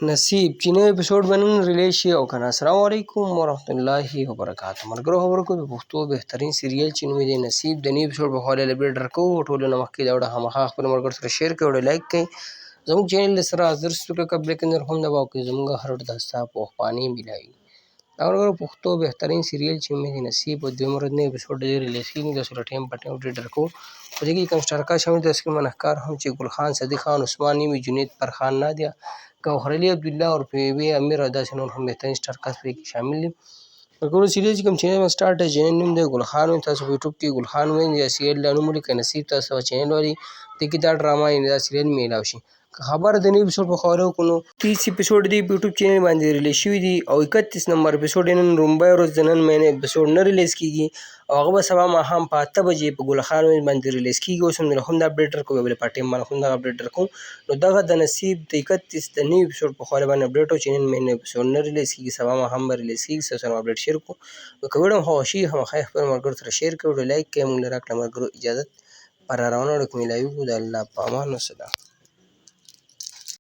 نصیب چې نوی اپیسوډ به نن ریلیز شي او که نه. السلام علیکم ورحمت الله وبرکاته. ملګرو خبرو کوو د پښتو بهترین سیریل چې نوم یې دی نصیب د نوي اپیسوډ په حواله له اپډیټ درکوو. ټولو نه مخکې دا وړه خامخا خپلو ملګرو سره شیر کړئ، ویډیو لایک کړئ، زموږ چینل سره حاضر شئ که بل کنځر هم دباو کړئ، زموږ هر وخت د ستا پوخپاني ملایي. دا ملګرو پښتو بهترین سیریل چې نوم یې دی نصیب او دویم ورځ نوی اپیسوډ د دې ریلیز کېږي. تاسو له ټایم په ټایم اپډیټ درکوو. په دې کې کوم سټارکار شامل دي تاسو منحکار هم چې ګل خان، صدیق خان، عثمان نیمي، جنید، فرخان، نادیه، ګوهر علي عبدالله او روپیوي امیر او داسې نور هم بهترین سټارکاست په کې شامل دي. ملګرو سیریل چې کوم چینل سټارټ دی چینل نوم دی ګل خان وین. تاسو په یوټیوب کې ګل خان وین یا سیریل دا نوم ولیکئ نصیب تاسو هغه چینل ولرئ، دې کې دا ډرامه یعنې دا سیریل میلاو شي. که خبره د نوي اپیسوډ په حواله وکړو نو 30 اپیسوډ دې په یوټیوب چینل باندې ریلیز شوي دي او 31 نمبر اپیسوډ یې نن رومبی ورځ د نن مهینې اپیسوډ نه ریلیز کېږي او هغه به سبا ماښام په 8 بجې په ګل خان وین باندې ریلیز کېږي. اوس هم دا اپډیټ درکوو، بیا په ټایم باندې هم دغه اپډیټ درکوم. نو دغه د نصیب د 31 د نوي اپیسوډ په حواله باندې اپډیټ و چې نن مهینې اپیسوډ نه ریلیز کېږي، سبا ماښام به ریلیز کېږي. ستاسو سره اپډیټ شیر کړو. نو که ویډیو مو خوښه شي خامخا یې خپلو ملګرو سره شیر کړئ، ویډیو لایک کړئ. موږ له راکړه ملګرو اجازت پر را روانه وړو کې میلاوي کړو. د الله په امان. والسلام.